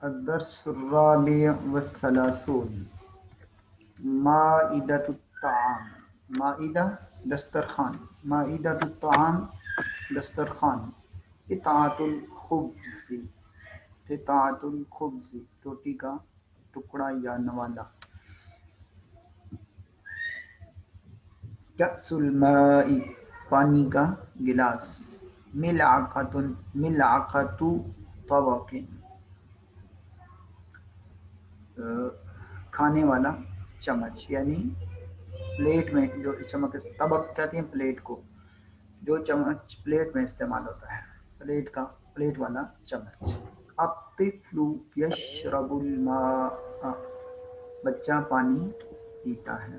الدرس الرابع والثلاثون مائدۃ الطعام. مائدہ دسترخوان، مائدۃ الطعام دسترخوان. قطعۃ الخبز، قطعۃ الخبز روٹی کا ٹکڑا یا نوالا. کأس الماء پانی کا گلاس. ملعقۃ، ملعقۃ طبق کھانے والا چمچ، یعنی پلیٹ میں جو چمچ، طبق کہتے ہیں پلیٹ کو، جو چمچ پلیٹ میں استعمال ہوتا ہے، پلیٹ کا، پلیٹ والا چمچ. الطفل یشرب الماء بچہ پانی پیتا ہے.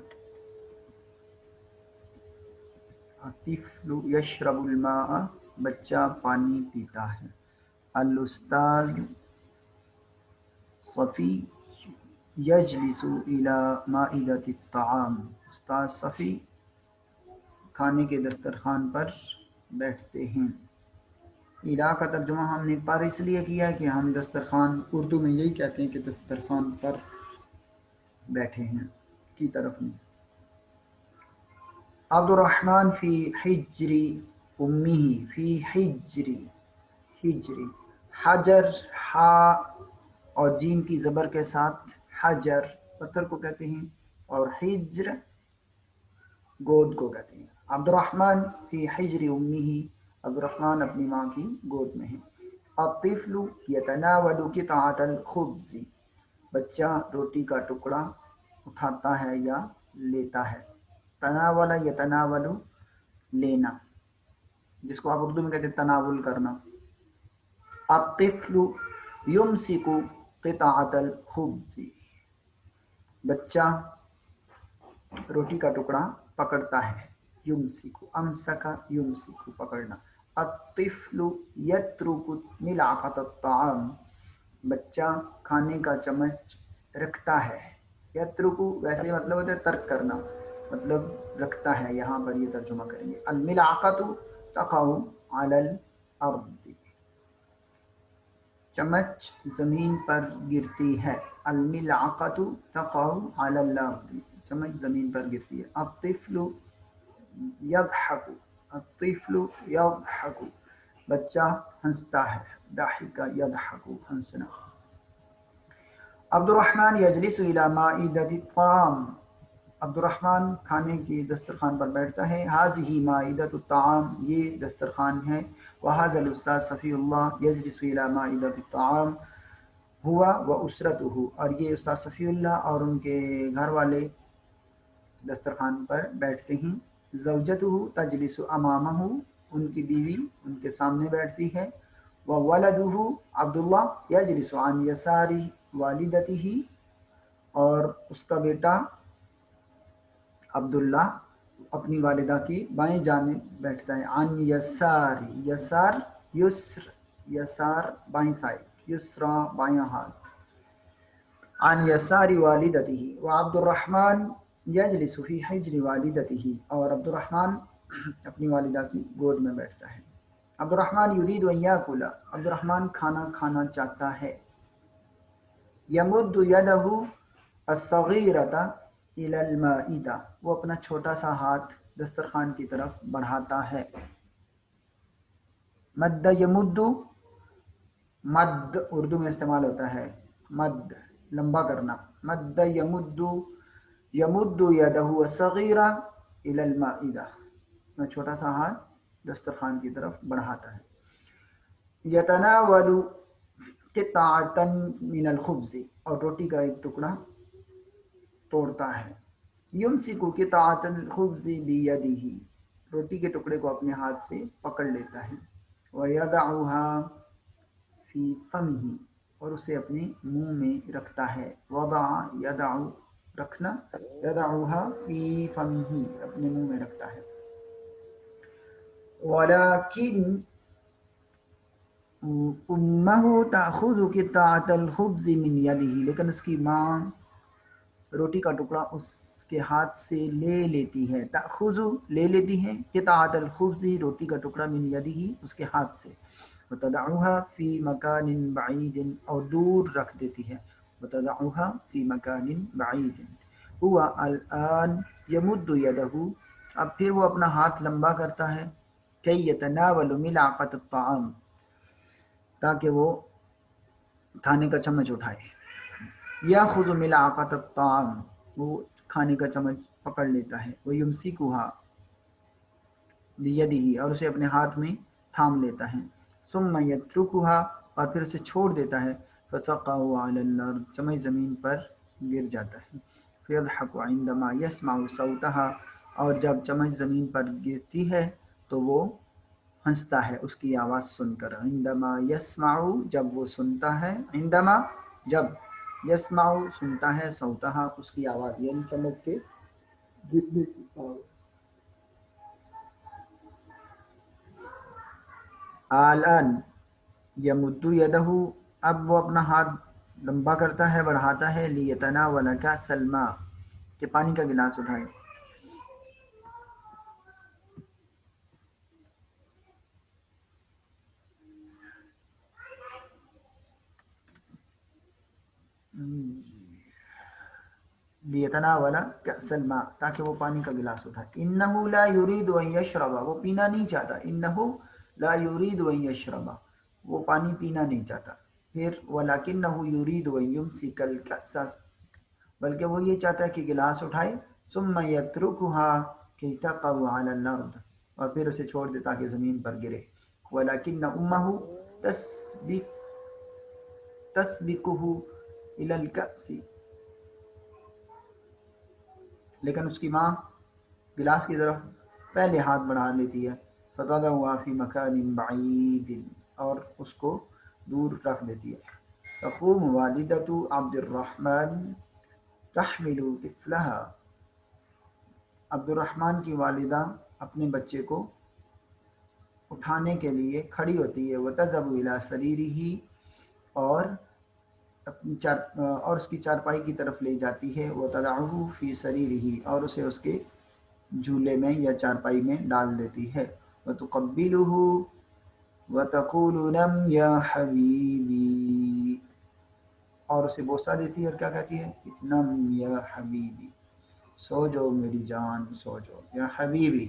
الطفل یشرب الماء بچہ پانی پیتا ہے. الاستاذ صفی یجلس الی مائدۃ الطعام استاد صفی کھانے کے دسترخوان پر بیٹھتے ہیں. الی کا ترجمہ ہم نے پر اس لیے کیا کہ ہم دسترخوان اردو میں یہی کہتے ہیں کہ دسترخوان پر بیٹھے ہیں کی طرف میں. عبد الرحمن فی حجر امہ، فی حجر، حجر حجر ہا اور جیم کی زبر کے ساتھ حجر پتھر کو کہتے ہیں، اور حجر گود کو کہتے ہیں. عبد الرحمن فی حجر امہ عبد الرحمن اپنی ماں کی گود میں ہے. الطفل یتناول قطعۃ الخبز بچہ روٹی کا ٹکڑا اٹھاتا ہے یا لیتا ہے. تناول یتناول لینا، جس کو آپ اردو میں کہتے ہیں تناول کرنا. الطفل یمسک قطعۃ الخبز بچہ روٹی کا ٹکڑا پکڑتا ہے. یمسک، امسک یمسک پکڑنا. الطفل یترک ملعقۃ الطعام بچہ کھانے کا چمچ رکھتا ہے. یترک ویسے مطلب ہوتا ہے ترک کرنا، مطلب رکھتا ہے، یہاں پر یہ ترجمہ کریں گے. الملعقۃ تقع علی الارض چمچ زمین پر گرتی ہے. الملعقۃ تقع علی الارض چمچ زمین پر گرتی ہے. الطفل یضحک، الطفل یضحک بچہ ہنستا ہے. ضحک یضحک ہنسنا. عبد الرحمن یجلس الی مائدۃ الطعام عبد الرحمن کھانے کی دسترخوان پر بیٹھتا ہے. هذه مائدۃ الطعام یہ دسترخوان ہے. وهذا الاستاذ صفی اللہ یجلس الی مائدۃ الطعام ہوا و اسرتہ اور یہ استاد صفی اللہ اور ان کے گھر والے دسترخوان پر بیٹھتے ہیں. زوجتہ تجلس امامہ ان کی بیوی ان کے سامنے بیٹھتی ہے. وولدہ عبداللہ یجلس عن یسار والدتہ اور اس کا بیٹا عبداللہ اپنی والدہ کی بائیں جانب بیٹھتا ہے. عن یسار، یسار یسر، یسار بائیں سائڈ، یسرا بائیں ہاتھ. عن یسار والدتہ وعبد الرحمن یجلس فی حجر والدتہ اور عبد الرحمن اپنی والدہ کی گود میں بیٹھتا ہے. عبد الرحمن یرید ان یاکل عبد الرحمن کھانا کھانا چاہتا ہے. یمد یدہ الصغیرۃ الی المائدہ وہ اپنا چھوٹا سا ہاتھ دسترخوان کی طرف بڑھاتا ہے. مد یمد، مد اردو میں استعمال ہوتا ہے مد لمبا کرنا. مد یمد، یمد یدہ الصغیرہ الی المائدہ میں چھوٹا سا ہاتھ دسترخوان کی طرف بڑھاتا ہے. یتناول قطعۃ من الخبز اور روٹی کا ایک ٹکڑا توڑتا ہے. یمسک قطعۃ الخبز بیدہ روٹی کے ٹکڑے کو اپنے ہاتھ سے پکڑ لیتا ہے. ویضعها فی فمہ اور اسے اپنے منہ میں رکھتا ہے. وضع یضع رکھنا، یضعها فی فمہ اپنے منہ میں رکھتا ہے. ولیکن امہ تأخذ قطعۃ الخبز من یدہ لیکن اس کی ماں روٹی کا ٹکڑا اس کے ہاتھ سے لے لیتی ہے. تأخذ لے لیتی ہے، قطعۃ الخبز روٹی کا ٹکڑا من یدہ اس کے ہاتھ سے. وتدعوها في مكان بعيد، اور دور رکھ دیتی ہے، وتدعوها في مكان بعيد. هو الآن يمد يده، اب پھر وہ اپنا ہاتھ لمبا کرتا ہے، كي يتناول ملعقة الطعام، تاکہ وہ کھانے کا چمچ اٹھائے. ياخذ ملعقة الطعام، وہ کھانے کا چمچ پکڑ لیتا ہے. ويمسكها بيده، اور اسے اپنے ہاتھ میں تھام لیتا ہے. ثم يتركها، اور پھر اسے چھوڑ دیتا ہے. فتقع على الارض، چمچ زمین پر گر جاتا ہے. فيضحك عندما يسمع صوتها، اور جب چمچ زمین پر گرتی ہے تو وہ ہنستا ہے اس کی آواز سن کر. عندما يسمع، جب وہ سنتا ہے، عندما جب، يسمع سنتا ہے، صوتها اس کی آواز، یعنی چمچ کے گرنے کی آواز. الان یمد یدہ، اب وہ اپنا ہاتھ لمبا کرتا ہے، بڑھاتا ہے. لیتناول کأس الماء، کہ پانی کا گلاس اٹھائے. لیتناول کأس الماء، تاکہ وہ پانی کا گلاس اٹھائے. انہ لا یرید ان یشرب، وہ پینا نہیں چاہتا. انہ لا یرید ان یشرب، وہ پانی پینا نہیں چاہتا. پھر ولکنہ یرید ان یمسک الکأس، بلکہ وہ یہ چاہتا ہے کہ گلاس اٹھائے. ثم یترکها کی تقع علی الارض، اور پھر اسے چھوڑ دے تاکہ زمین پر گرے. ولکن امہ تسبقه الی الکأس، لیکن اس کی ماں گلاس کی طرف پہلے ہاتھ بڑھا لیتی ہے. فتضعها فی مکان بعید، اور اس کو دور رکھ دیتی ہے. تقوم والدۃ عبد الرحمن تحمل طفلها، عبد الرحمن کی والدہ اپنے بچے کو اٹھانے کے لیے کھڑی ہوتی ہے. وتذهب الى سریرہ، اور اپنی اور اس کی چارپائی کی طرف لے جاتی ہے. وتضعه فی سریرہ، اور اسے اس کے جھولے میں یا چارپائی میں ڈال دیتی ہے. وتقبلہ وتقول نم یا حبیبی، اور اسے بوسہ دیتی ہے اور کیا کہتی ہے؟ نم یا حبیبی، سو جو میری جان، سو جو یا حبیبی.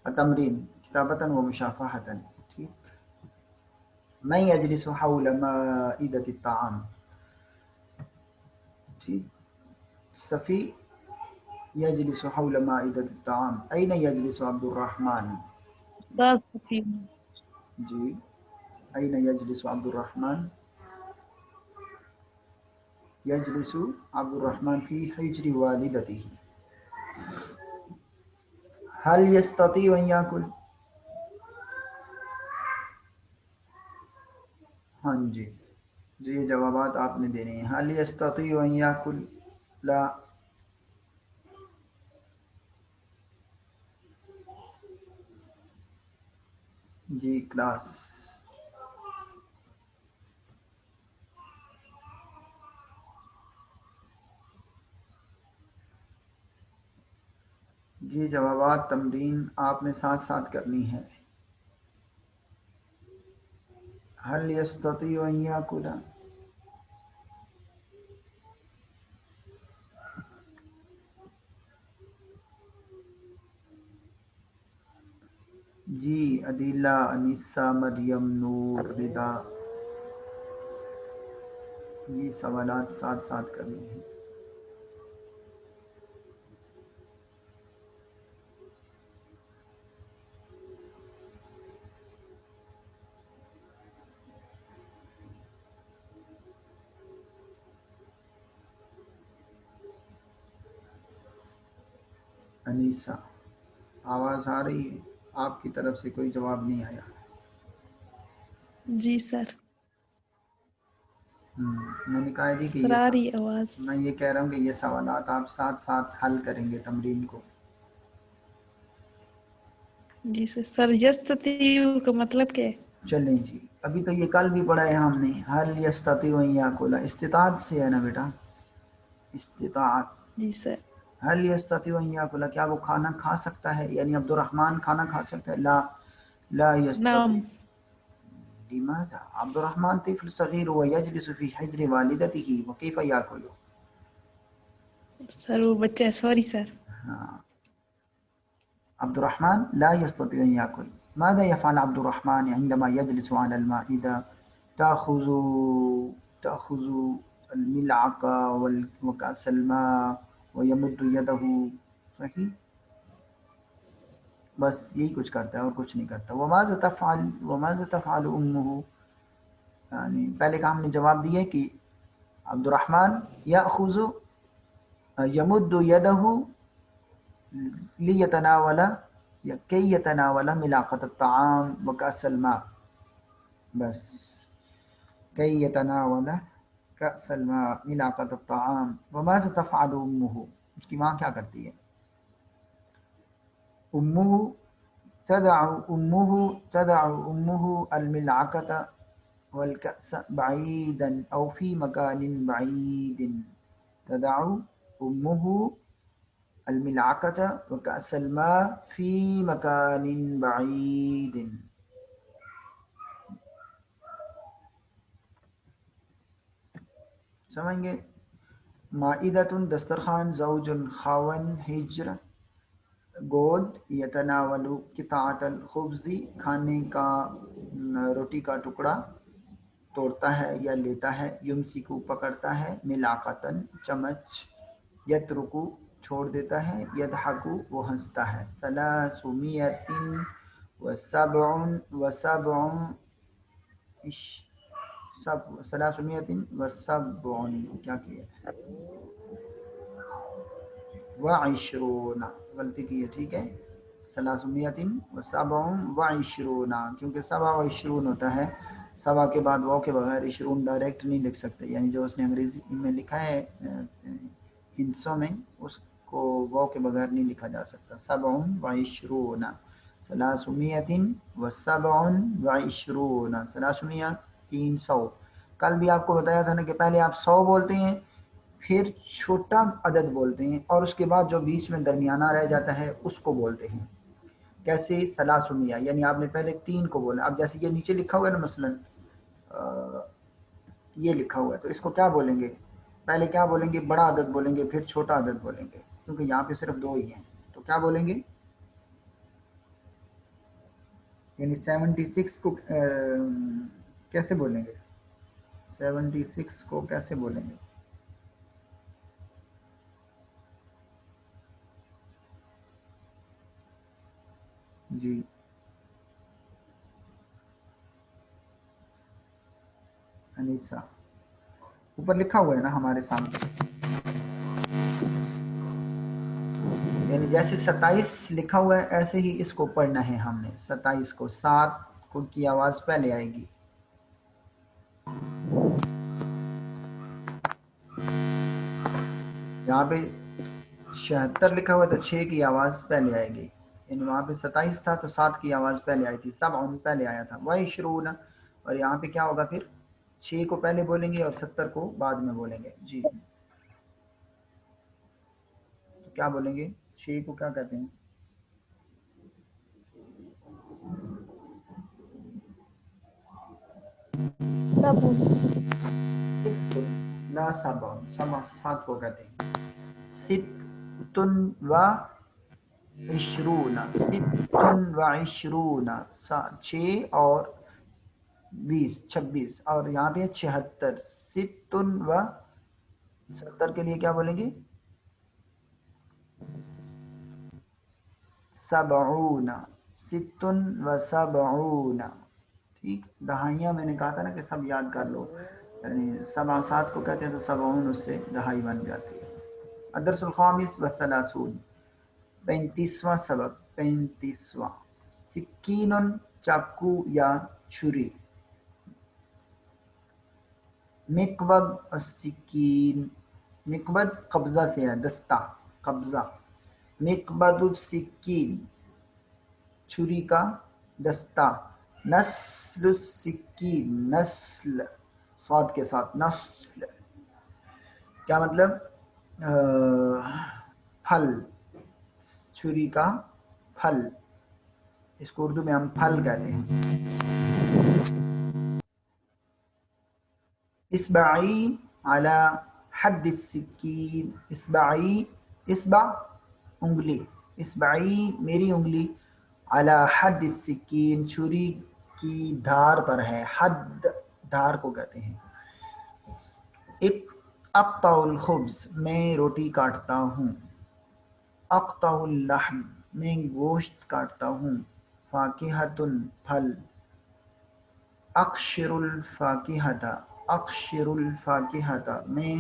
التمرین کتابتاً و مشافہتاً. ٹھیک. من یجلس حول مائدۃ الطعام، ٹھیک. صفی یجلس حول مائدۃ الطعام. این یجلس عبد الرحمن، بس فی جی. این یجلس عبد الرحمن، یجلس عبد الرحمن فی حجر والدتہ. هل یستطیع ان یاکل، ہاں جی جی، یہ جوابات آپ نے دینے ہیں. هل یستطیع ان یاکل، لا. جی کلاس. جی جوابات تمرین آپ نے ساتھ ساتھ کرنی ہے. هل یستطیع ان یاکل، جی. عدیلہ، انیسہ، مریم، نور، ردا، یہ سوالات ساتھ ساتھ کرنے ہیں. انیسہ، آواز آ رہی ہے؟ آپ کی طرف سے کوئی جواب نہیں آیا. جی سر، میں نے کہا جی کہ سراری آواز. میں یہ کہہ رہا ہوں کہ یہ سوالات آپ ساتھ ساتھ حل کریں گے تمرین کو. جی سر. سر یستطیع کا مطلب کیا ہے؟ چلیں جی، ابھی تو یہ کل بھی پڑھا ہے ہم نے. حل یستطیع ان یاکل، استطاعت سے ہے نا بیٹا، استطاعت. جی سر. حل یستطیع ان یاکل، کیا وہ کھانا کھا سکتا ہے؟ یعنی عبد الرحمن کھانا کھا سکتا ہے؟ لا، لا يستطيع. نعم. لماذا؟ عبد الرحمن طفل صغير ويجلس في حجر والدته وكيف يأكل؟ سر وہ بچہ، سوری سر. عبد الرحمن لا يستطيع أن يأكل. ماذا يفعل عبد الرحمن عندما يجلس على المائدة؟ تأخذ الملعقة وكأس الماء ويمد يده. صحیح، بس یہی کچھ کرتا ہے اور کچھ نہیں کرتا. وماذا تفعل أمه؟ یعنی پہلے کا ہم نے جواب دیا کہ عبد الرحمن يأخذ يمد يده ليتناول یا كي يتناول ملاقة الطعام وكأس الماء. بس كي يتناول كأس الماء ملاقة الطعام. وماذا تفعل أمه؟ اس کی ماں کیا کرتی ہے؟ تدع أمه الملعقة والكأس بعيدا أو في مكان بعيد. تدع أمه الملعقة وكأس الماء في مكان بعيد. سمجھ گے؟ مائدۃ دسترخوان، زوج خاون، حجر گود، یتناول قطعۃ الخبز کھانے کا روٹی کا ٹکڑا توڑتا ہے یا لیتا ہے، یمسکو پکڑتا ہے، ملاقتن چمچ، یترکو چھوڑ دیتا ہے، یضحکو وہ ہنستا ہے. 327 کیا کیا ہے؟ وعشرون، غلطی کی ہے، ٹھیک ہے. 327 کیونکہ 27 ہوتا ہے، 7 کے بعد واو کے بغیر 20 ڈائریکٹ نہیں لکھ سکتے. یعنی جو اس نے انگریزی میں لکھا ہے ہندسوں میں، اس کو واو کے بغیر نہیں لکھا جا سکتا. 27 327 300. کل بھی آپ کو بتایا تھا نا کہ پہلے آپ 100 بولتے ہیں، پھر چھوٹا عدد بولتے ہیں، اور اس کے بعد جو بیچ میں درمیانہ رہ جاتا ہے اس کو بولتے ہیں. کیسے؟ 300، یعنی آپ نے پہلے 3 کو بولا. اب جیسے یہ نیچے لکھا ہوا ہے نا، مثلا یہ لکھا ہوا ہے، تو اس کو کیا بولیں گے؟ پہلے کیا بولیں گے؟ بڑا عدد بولیں گے، پھر چھوٹا عدد بولیں گے، کیونکہ یہاں پہ صرف 2 ہی ہیں. تو کیا بولیں گے؟ یعنی 76 کو کیسے بولیں گے؟ 76 کو کیسے بولیں گے؟ جی انیسا، اوپر لکھا ہوا ہے نا ہمارے سامنے. یعنی جیسے 27 لکھا ہوا ہے ایسے ہی اس کو پڑھنا ہے ہم نے. 27 کو 7 کو کی آواز پہلے آئے گی. یہاں پہ 76 لکھا ہوا ہے تو 6 کی آواز پہلے آئے گی. یعنی وہاں پہ 27 تھا تو 7 کی آواز پہلے آئی تھی. 7 پہلے آیا تھا. وعشرون، اور یہاں پہ کیا ہوگا؟ پھر 6 کو پہلے بولیں گے اور 70 کو بعد میں بولیں گے. جی تو کیا بولیں گے؟ 6 کو کیا کہتے ہیں؟ لا 7 کو کہتے ہیں. 26 6 اور 26، اور یہاں پہ 76. 70 کے لیے کیا بولیں گے؟ 76. ٹھیک، دہائیاں میں نے کہا تھا نا کہ سب یاد کر لو. یعنی 7 کو کہتے ہیں تو 70 اس سے دہائی بن جاتی ہے. الدرس الخامس والثلاثون، 35واں سبق. 35واں. سکین، چاقو یا چھری. مقبض السکین، مقبض قبضہ سے ہے، دستہ، قبضہ. مقبض السکین چھری کا دستہ. نسل السکین، نسل صاد کے ساتھ، نسل کیا مطلب؟ پھل، چھری کا پھل. اس کو اردو میں ہم پھل کہتے ہیں. اصبعی علی حد السکین، اصبعی، اصبع انگلی، اصبعی میری انگلی، علی حد السکین چھری کی دھار پر ہے. حد دھار کو کہتے ہیں. اقطع الخبز میں روٹی کاٹتا ہوں. اقطع اللحم میں گوشت کاٹتا ہوں. فاکہۃ پھل. اقشر الفاکہۃ، اقشر الفاکہۃ میں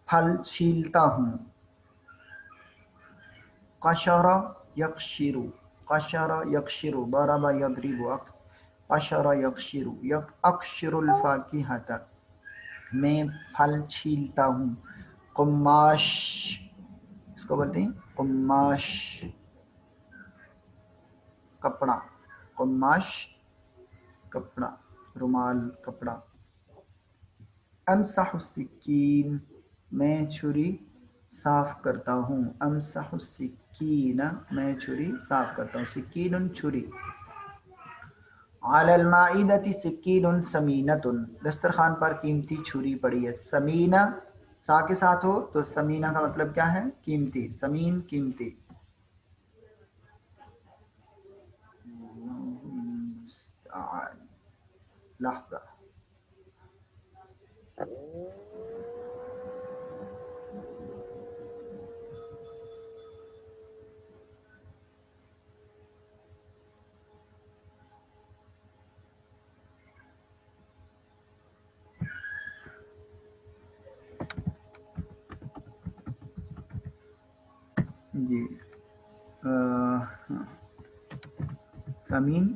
پھل چھیلتا ہوں. قشر یقشر، قشر یقشر، ضرب یضرب، قشر یقشر. اقشر الفاکہۃ میں پھل چھیلتا ہوں. قماش، اس کو بولتے ہیں قماش، کپڑا. قماش کپڑا، رومال، کپڑا. امسح السکین میں چھری صاف کرتا ہوں. امسح السکین میں چھری صاف کرتا ہوں. سکین چھری. علی المائدۃ سکین ثمینۃ دسترخوان پر قیمتی چھری پڑی ہے. ثمینہ سا کے ساتھ ہو تو ثمینہ کا مطلب کیا ہے؟ قیمتی. ثمین قیمتی. لحظہ. جی سمین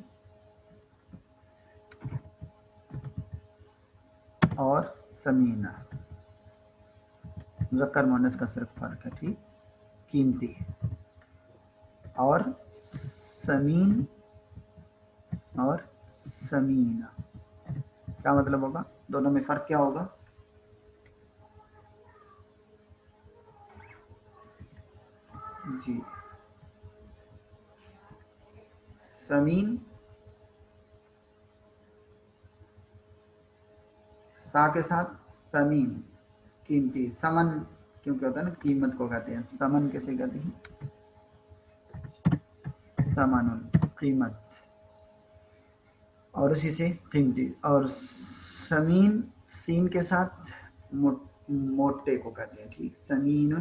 اور سمینہ مذکر مؤنث کا صرف فرق ہے. ٹھیک. قیمتی اور سمین اور سمینہ کیا مطلب ہوگا؟ دونوں میں فرق کیا ہوگا؟ جی سمین سا کے ساتھ سمین قیمتی. سمن کیونکہ ہوتا ہے نا قیمت کو کہتے ہیں. سمن کیسے کہتے ہیں؟ سمن قیمت اور اسی سے قیمتی. اور سمین سین کے ساتھ موٹے کو کہتے ہیں. ٹھیک. سمین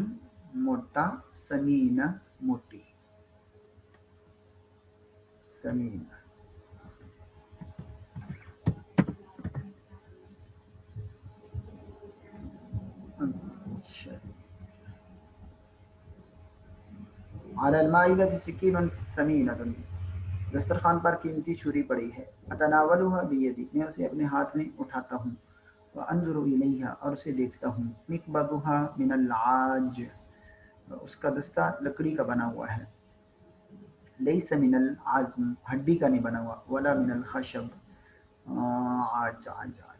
موٹا، سمینہ موٹی. سمین. اچھا. علی المائدۃ سکین ثمینۃ دسترخوان پر قیمتی چھری پڑی ہے. اتناولها بیدی میں اسے اپنے ہاتھ میں اٹھاتا ہوں. وانظر الیہا اور اسے دیکھتا ہوں. مقبضها من العاج اس کا دستہ لکڑی کا بنا ہوا ہے. لیس من العظم ہڈی کا نہیں بنا ہوا. ولا من الخشب عاج عاج عاج.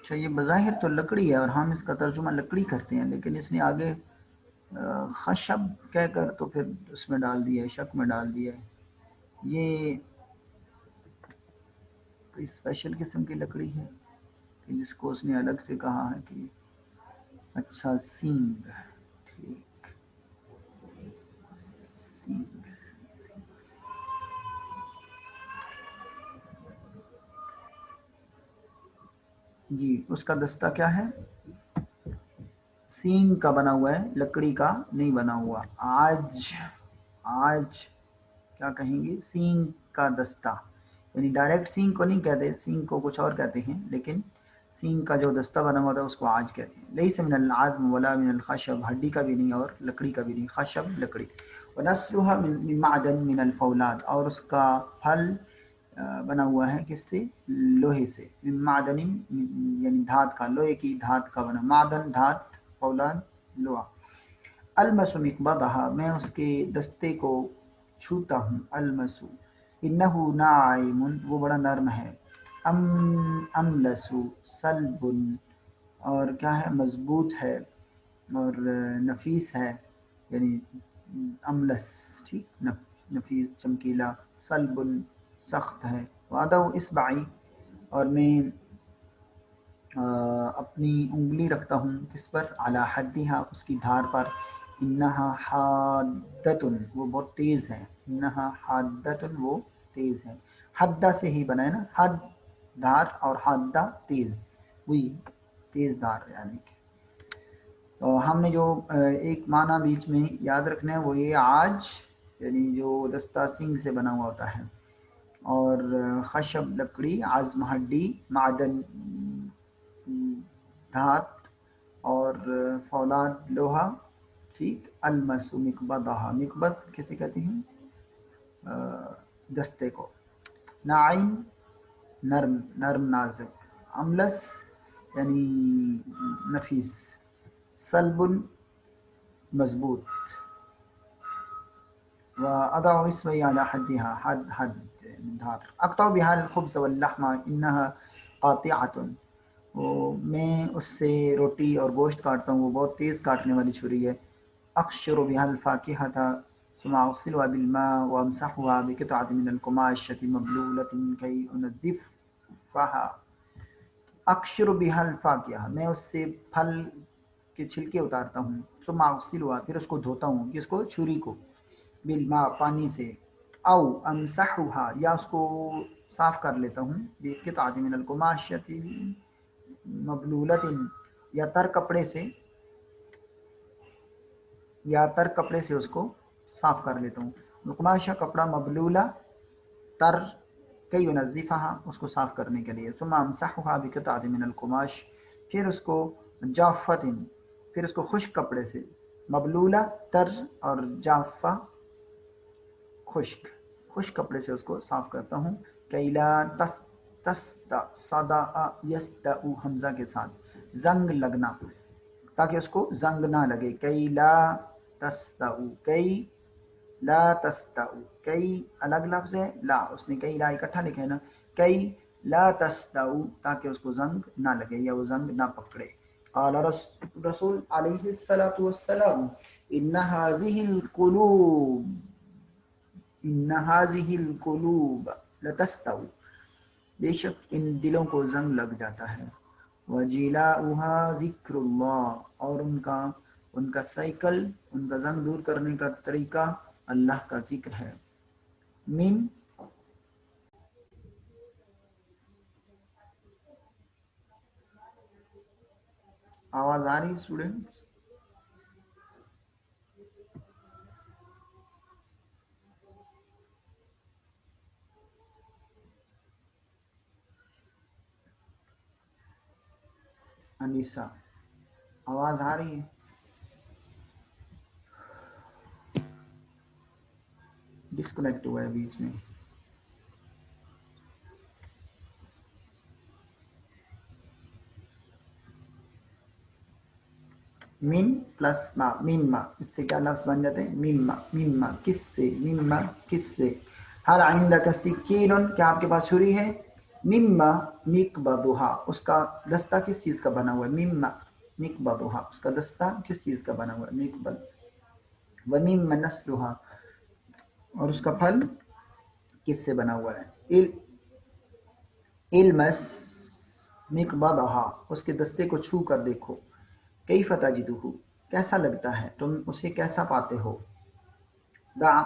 اچھا یہ بظاہر تو لکڑی ہے اور ہم اس کا ترجمہ لکڑی کرتے ہیں، لیکن اس نے آگے خشب کہہ کر تو پھر اس میں ڈال دیا ہے، شک میں ڈال دیا ہے. یہ کوئی اسپیشل قسم کی لکڑی ہے کہ جس کو اس نے الگ سے کہا ہے کہ اچھا سینگ، ٹھیک، سینگ جی، اس کا دستہ کیا ہے؟ سینگ کا بنا ہوا ہے، لکڑی کا نہیں بنا ہوا۔ آج کیا کہیں گے؟ سینگ کا دستہ، یعنی ڈائریکٹ سینگ کو نہیں کہتے، سینگ کو کچھ اور کہتے ہیں، لیکن سینگ کا جو دستہ بنا ہوا تھا اس کو آج کہتے ہیں۔ لیس من العظم ولا من الخشب، ہڈی کا بھی نہیں اور لکڑی کا بھی نہیں، خشب لکڑی۔ ونسلها من معدن من الفولاد، اور اس کا پھل بنا ہوا ہے کس سے؟ لوہے سے، من معدن یعنی دھات کا، لوہے کی دھات کا بنا، معدن دھات، فولاد لوہا۔ المس مقبضها، میں اس کے دستے کو چھوتا ہوں، المس، انه ناعم، وہ بڑا نرم ہے، املس سلب، اور کیا ہے؟ مضبوط ہے اور نفیس ہے، یعنی املس، ٹھیک، نفیس چمکیلا، سلب سخت ہے، وعدو اصبعی، اور میں اپنی انگلی رکھتا ہوں کس پر؟ علی حدھا، اس کی دھار پر، انہا حادۃ، وہ بہت تیز ہے، انہا حادۃ، وہ تیز ہے، حدہ سے ہی بنا ہے نا، حد دھار اور حادہ تیز، وہی تیز دھار یعنی کہ۔ تو ہم نے جو ایک معنی بیچ میں یاد رکھنا ہے وہ یہ آج، یعنی جو دستہ سینگ سے بنا ہوا ہوتا ہے، اور خشب لکڑی، عظم ہڈی، معدن دھات، اور فولاد لوہا، ٹھیک، المس مقبضہ، مقبض کیسے کہتے ہیں؟ دستے کو، ناعم نرم، نرم نازک، املس یعنی نفیس، سلب مضبوط، وأضع اسمي على حدها، حد دھار، اقطع بها الخبز واللحم انها قاطعة، میں اس سے روٹی اور گوشت کاٹتا ہوں، وہ بہت تیز کاٹنے والی چھری ہے، اقشر بها الفاكهة ثم اغسلها بالماء وامسحها بقطعة من القماشة مبلولة كي انظفها، اقشر بها الفاكهة، میں اس سے پھل کے چھلکے اتارتا ہوں، ثم اغسلها، پھر اس کو دھوتا ہوں، کس کو؟ چھری کو، بالماء، پانی سے، او امسحها، یا اس کو صاف کر لیتا ہوں، بقطعة من القماشة مبلولۃ، یا تر کپڑے سے، یا تر کپڑے سے اس کو صاف کر لیتا ہوں، قماشہ کپڑا، مبلولہ تر، کئی ینظفها، اس کو صاف کرنے کے لیے، ثم امسحها بقطعة من القماش، پھر اس کو جافۃ، پھر اس کو خشک کپڑے سے، مبلولہ تر اور جافہ خشک، خشک کپڑے سے اس کو صاف کرتا ہوں، کئی لا تستا، صدا یستا حمزہ کے ساتھ، زنگ لگنا، تاکہ اس کو زنگ نہ لگے، کئی لا تستا، کئی لا تستا، کئی الگ لفظ ہے، لا اس نے کئی لا اکٹھا لکھا ہے نا، کئی لا تستا، تاکہ اس کو زنگ نہ لگے یا وہ زنگ نہ پکڑے۔ قال رسول علیہ الصلوۃ والسلام ان هذه القلوب، ان هذه القلوب لتستو، بے شک ان دلوں کو زنگ لگ جاتا ہے، وجلاؤها ذکر اللہ، اور ان کا سائیکل، ان کا زنگ دور کرنے کا طریقہ اللہ کا ذکر ہے، من آواز آ رہی اسٹوڈنٹس؟ انیسا آواز آ رہی ہے؟ ڈسکنیکٹ ہوا ہے بیچ میں۔ من پلس ما، مما، اس سے کیا لفظ بن جاتے ہیں؟ مما، مما کس سے، مما کس سے، هل عندك سکین، کیا آپ کے پاس چھری ہے؟ مما مقبضها، اس کا دستہ کس چیز کا بنا ہوا ہے؟ مما مقبضها، اس کا دستہ کس چیز کا بنا ہوا ہے؟ مقبض، ومما نسلها، اور اس کا پھل کس سے بنا ہوا ہے؟ المس مقبضہا، اس کے دستے کو چھو کر دیکھو، کیف تجدہ، کیسا لگتا ہے، تم اسے کیسا پاتے ہو، دع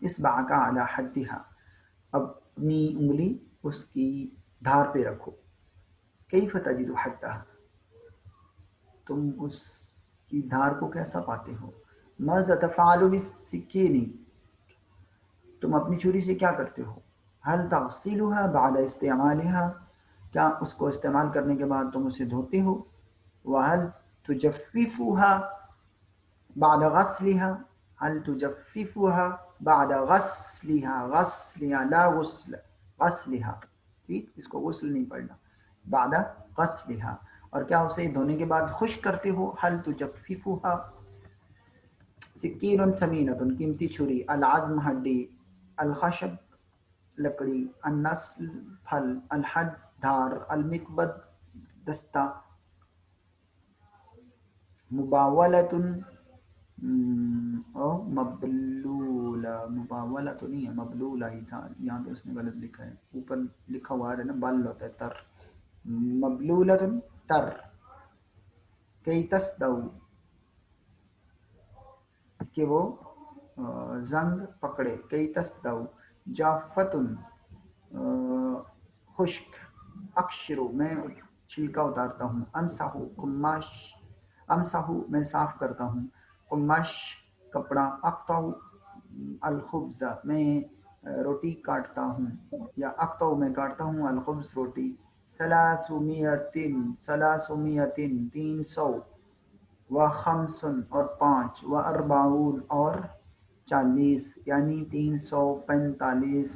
اصبعک علی حدھا، اپنی انگلی اس کی دھار پہ رکھو، کیف تجد حدھا، تم اس کی دھار کو کیسا پاتے ہو، ماذا تفعل بالسکین، تم اپنی چھری سے کیا کرتے ہو، هل تغسلها بعد استعمالها، کیا اس کو استعمال کرنے کے بعد تم اسے دھوتے ہو، وهل تجففها بعد غسلها، هل تجففها بعد غسلها، غسلها لا غسل، غسلها، ٹھیک، اس کو غسل نہیں پڑھنا، بعد غسلها، اور کیا اسے دھونے کے بعد خشک کرتے ہو، هل تجففها، سکین سمینۃ قیمتی چھری، العظم ہڈی، الخشب لکڑی، النسل پھل، الحد دھار، المقبض دستہ، مباولۃ او مبلولہ، مباولہ تو نہیں ہے، مبلولہ ہی تھا، یہاں پہ اس نے غلط لکھا ہے، اوپر لکھا ہوا ہے نا بل ہوتا ہے تر، مبلولۃ تر، کئی تصدو، کہ وہ زنگ پکڑے، کئی تصدو، جافتن خشک، اکشرو میں چھلکا اتارتا ہوں، امسحو قماش، امسحو میں صاف کرتا ہوں، قماش کپڑا، اقطع الخبز میں روٹی کاٹتا ہوں، یا اقطع میں کاٹتا ہوں، الخبز روٹی، ثلاثمائتن، ثلاثمائتن 300، و خمسن اور 5، و اربعون اور 40، یعنی 345۔